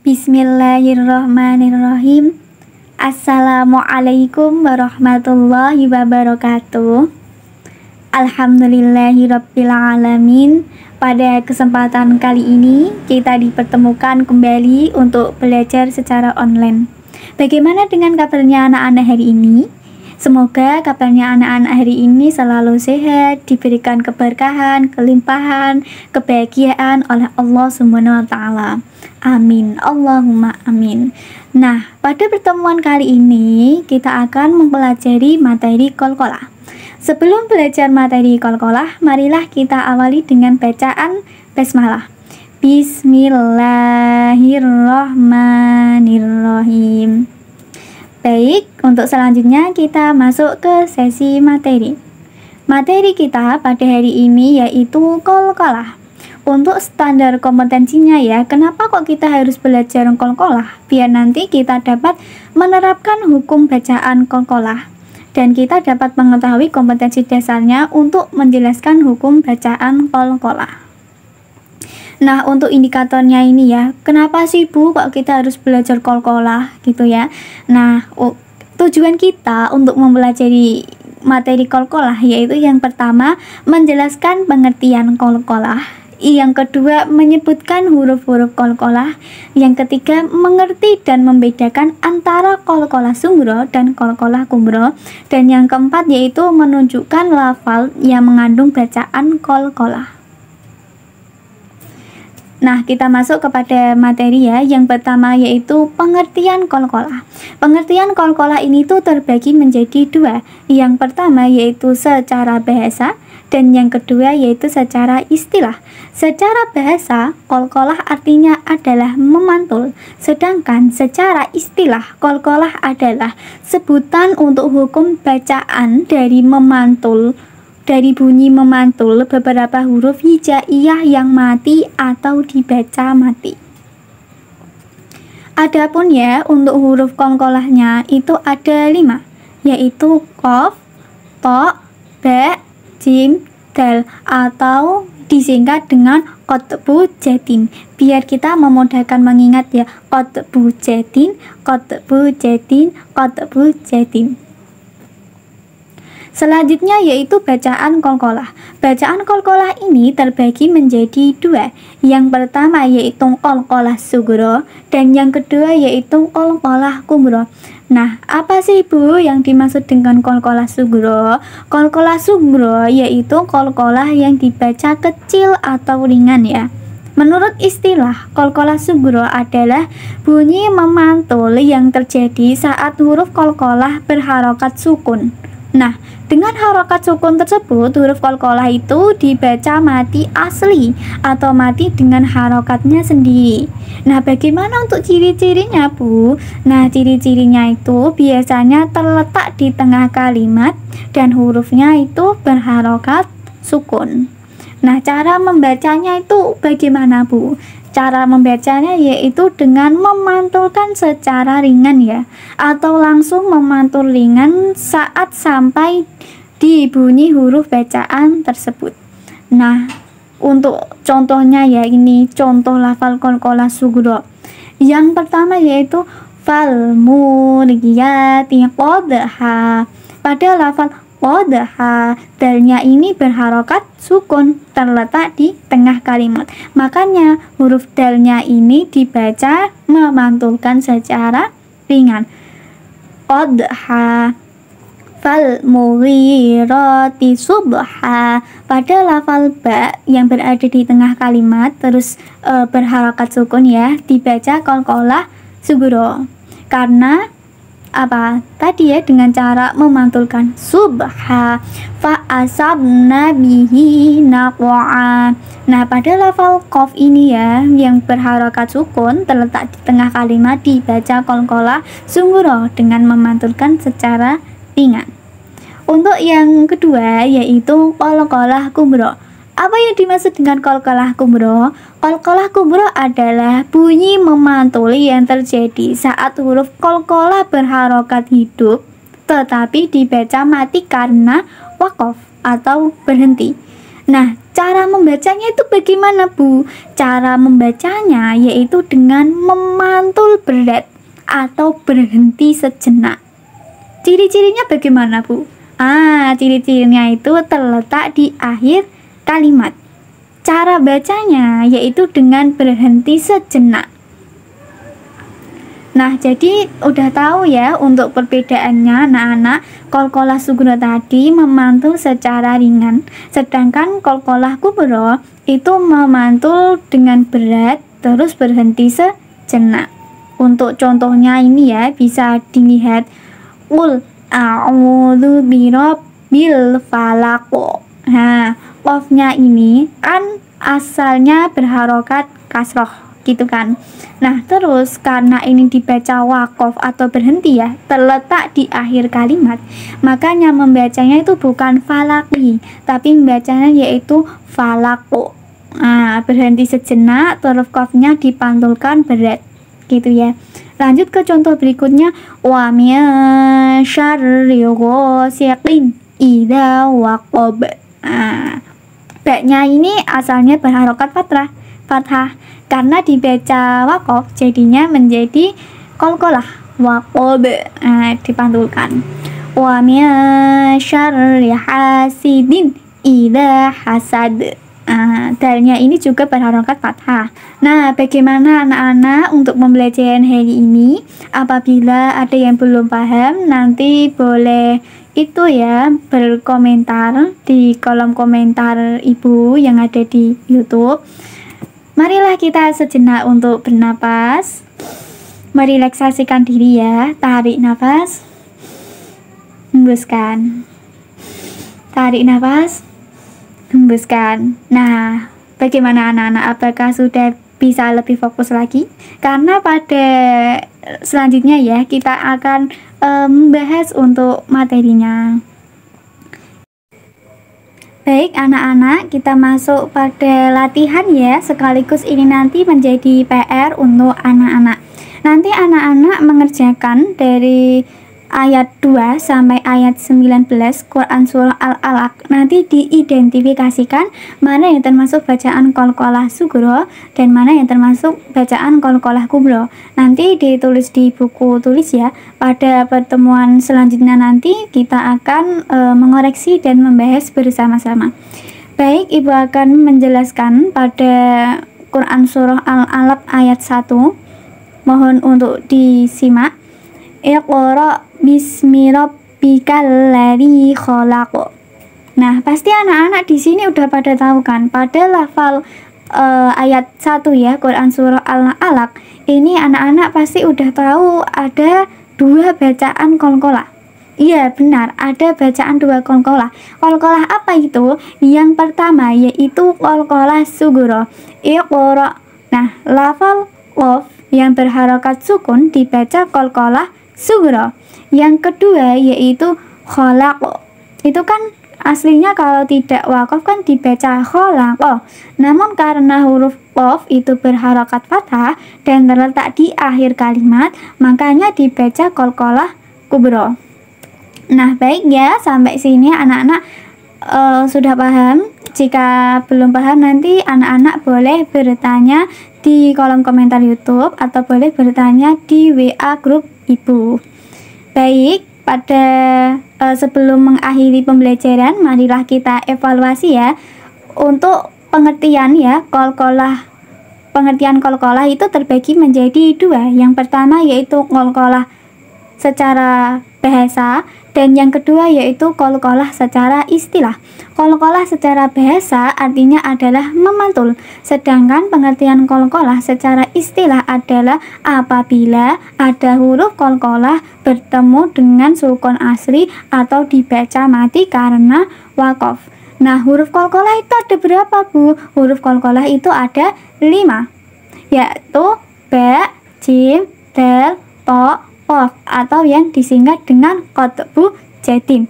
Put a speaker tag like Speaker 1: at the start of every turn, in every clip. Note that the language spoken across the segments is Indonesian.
Speaker 1: Bismillahirrahmanirrahim. Assalamualaikum warahmatullahi wabarakatuh. Alhamdulillahirrabbilalamin. Pada kesempatan kali ini kita dipertemukan kembali untuk belajar secara online. Bagaimana dengan kabarnya anak-anak hari ini? Semoga kabarnya anak-anak hari ini selalu sehat, diberikan keberkahan, kelimpahan, kebahagiaan oleh Allah Subhanahu wa Ta'ala. Amin. Allahumma amin. Nah, pada pertemuan kali ini kita akan mempelajari materi qalqalah. Sebelum belajar materi qalqalah, marilah kita awali dengan bacaan basmalah. Bismillahirrahmanirrahim. Baik, untuk selanjutnya kita masuk ke sesi materi. Materi kita pada hari ini yaitu qalqalah. Untuk standar kompetensinya ya, kenapa kok kita harus belajar qalqalah? Biar nanti kita dapat menerapkan hukum bacaan qalqalah dan kita dapat mengetahui kompetensi dasarnya untuk menjelaskan hukum bacaan qalqalah. Nah, untuk indikatornya ini ya, kenapa sih Bu kok kita harus belajar qalqalah gitu ya? Nah, tujuan kita untuk mempelajari materi qalqalah yaitu yang pertama menjelaskan pengertian qalqalah, yang kedua menyebutkan huruf-huruf qalqalah, yang ketiga mengerti dan membedakan antara qalqalah sughra dan qalqalah kubra, dan yang keempat yaitu menunjukkan lafal yang mengandung bacaan qalqalah. Nah, kita masuk kepada materi ya. Yang pertama yaitu pengertian qalqalah. Pengertian qalqalah ini tuh terbagi menjadi dua. Yang pertama yaitu secara bahasa dan yang kedua yaitu secara istilah. Secara bahasa, qalqalah artinya adalah memantul. Sedangkan secara istilah, qalqalah adalah sebutan untuk hukum bacaan dari memantul. Dari bunyi memantul beberapa huruf hijaiyah yang mati atau dibaca mati. Adapun ya untuk huruf qalqalahnya itu ada 5, yaitu qaf, ta, ba, jim, dal atau disingkat dengan qotbu jatin. Biar kita memudahkan mengingat ya, qotbu jatin, qotbu jatin, qotbu jatin. Selanjutnya yaitu bacaan qalqalah. Bacaan qalqalah ini terbagi menjadi dua. Yang pertama yaitu qalqalah sughra dan yang kedua yaitu qalqalah kubra. Nah, apa sih Bu yang dimaksud dengan qalqalah sughra? Qalqalah sughra yaitu qalqalah yang dibaca kecil atau ringan ya. Menurut istilah, qalqalah sughra adalah bunyi memantul yang terjadi saat huruf qalqalah berharokat sukun. Nah, dengan harokat sukun tersebut, huruf qalqalah itu dibaca mati asli atau mati dengan harokatnya sendiri. Nah, bagaimana untuk ciri-cirinya, Bu? Nah, ciri-cirinya itu biasanya terletak di tengah kalimat dan hurufnya itu berharokat sukun. Nah, cara membacanya itu bagaimana, Bu? Cara membacanya yaitu dengan memantulkan secara ringan ya, atau langsung memantul ringan saat sampai di bunyi huruf bacaan tersebut. Nah, untuk contohnya ya, ini contoh lafal qalqalah sughra. Yang pertama yaitu fal muriyati qadha. Pada lafal qadha, dalnya ini berharokat sukun, terletak di tengah kalimat. Makanya huruf dalnya ini dibaca memantulkan secara ringan. Qadha fal mughirati subha. Pada lafal ba yang berada di tengah kalimat terus berharokat sukun ya, dibaca qalqalah sughra. Karena apa tadi ya, dengan cara memantulkan subha fa asabna bihi naqwa. Nah, pada lafal qaf ini ya yang berharokat sukun terletak di tengah kalimat dibaca qalqalah sughra dengan memantulkan secara ringan. Untuk yang kedua yaitu qalqalah kubra. Apa yang dimaksud dengan qalqalah kubra? Qalqalah kubra adalah bunyi memantul yang terjadi saat huruf qalqalah berharokat hidup tetapi dibaca mati karena waqaf atau berhenti. Nah, Cara membacanya itu bagaimana, Bu? Cara membacanya yaitu dengan memantul berat atau berhenti sejenak. Ciri-cirinya bagaimana, Bu? Ciri-cirinya itu terletak di akhir kalimat. Cara bacanya yaitu dengan berhenti sejenak. Nah, jadi udah tahu ya untuk perbedaannya anak-anak. Qalqalah sugro tadi memantul secara ringan, sedangkan qalqalah kubro itu memantul dengan berat terus berhenti sejenak. Untuk contohnya ini ya, bisa dilihat qul a'udzu birabbil falaq. Nah, qafnya ini kan asalnya berharokat kasroh gitu kan. Nah, terus karena ini dibaca waqaf atau berhenti ya, terletak di akhir kalimat, makanya membacanya itu bukan falaki, tapi membacanya yaitu falaqo. Nah, berhenti sejenak, terus qafnya dipantulkan berat gitu ya. Lanjut ke contoh berikutnya, wa min syarri ghasiqin idza waqab. Baknya ini asalnya berharokat fathah. Karena dibaca waqaf jadinya menjadi qalqalah waqab, dipantulkan. Wa min syarri hasidin idza hasad. Dalnya ini juga berharokat fathah. Nah, bagaimana anak-anak untuk pembelajaran hari ini? Apabila ada yang belum paham, nanti boleh itu ya berkomentar di kolom komentar Ibu yang ada di YouTube. Marilah kita sejenak untuk bernapas, merelaksasikan diri ya. Tarik nafas, hembuskan. Tarik nafas, hembuskan. Nah, bagaimana anak-anak? Apakah sudah bisa lebih fokus lagi? Karena pada selanjutnya ya kita akan membahas untuk materinya. Baik anak-anak, kita masuk pada latihan ya, sekaligus ini nanti menjadi PR untuk anak-anak. Nanti anak-anak mengerjakan dari ayat 2 sampai ayat 19 Quran Surah Al-Alaq. Nanti diidentifikasikan mana yang termasuk bacaan qalqalah sugro dan mana yang termasuk bacaan qalqalah kubro. Nanti ditulis di buku tulis ya. Pada pertemuan selanjutnya nanti kita akan mengoreksi dan membahas bersama-sama. Baik, Ibu akan menjelaskan pada Quran Surah Al-Alaq ayat 1. Mohon untuk disimak. Iqra bismi rabbikal ladzi khalaq. Nah, pasti anak-anak di sini udah pada tahu kan pada lafal ayat 1 ya, Quran Surah Al-Alaq. Ini anak-anak pasti udah tahu ada 2 bacaan qalqalah. Iya, benar, ada bacaan 2 qalqalah. Qalqalah apa itu? Yang pertama yaitu qalqalah sugro. Iqra. Nah, lafal qaf yang berharokat sukun dibaca qalqalah sugro. Yang kedua yaitu khalaq. Itu kan aslinya kalau tidak wakaf kan dibaca khalaq. Namun karena huruf qaf itu berharokat fathah dan terletak di akhir kalimat, makanya dibaca qalqalah kubro. Nah, baik ya, sampai sini anak-anak sudah paham. Jika belum paham, nanti anak-anak boleh bertanya di kolom komentar YouTube atau boleh bertanya di WA grup Ibu. Baik, pada sebelum mengakhiri pembelajaran, marilah kita evaluasi ya. Untuk pengertian ya, pengertian qalqalah itu terbagi menjadi 2. Yang pertama yaitu qalqalah secara bahasa dan yang kedua yaitu qalqalah secara istilah. Qalqalah secara bahasa artinya adalah memantul, sedangkan pengertian qalqalah secara istilah adalah apabila ada huruf qalqalah bertemu dengan sukun asli atau dibaca mati karena waqaf. Nah, huruf qalqalah itu ada berapa, Bu? Huruf qalqalah itu ada 5, yaitu ba, jim, dal, to, qaf atau yang disingkat dengan qatbu jatin.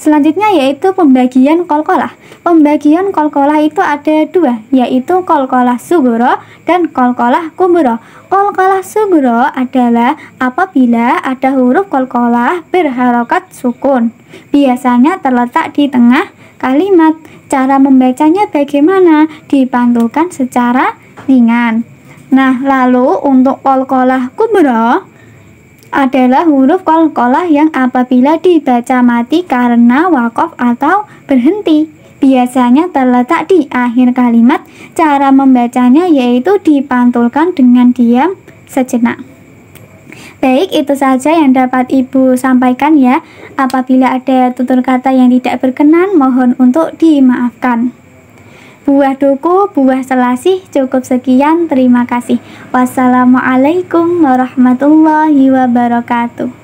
Speaker 1: Selanjutnya yaitu pembagian qalqalah. Pembagian qalqalah itu ada dua, yaitu qalqalah sugro dan qalqalah kubro. Qalqalah sugro adalah apabila ada huruf qalqalah berharokat sukun, biasanya terletak di tengah kalimat. Cara membacanya bagaimana? Dipantulkan secara ringan. Nah, lalu untuk qalqalah kubro adalah huruf qalqalah yang apabila dibaca mati karena waqaf atau berhenti, biasanya terletak di akhir kalimat. Cara membacanya yaitu dipantulkan dengan diam sejenak. Baik, itu saja yang dapat Ibu sampaikan ya. Apabila ada tutur kata yang tidak berkenan, mohon untuk dimaafkan. Buah duku, buah selasih, cukup sekian, terima kasih. Wassalamualaikum warahmatullahi wabarakatuh.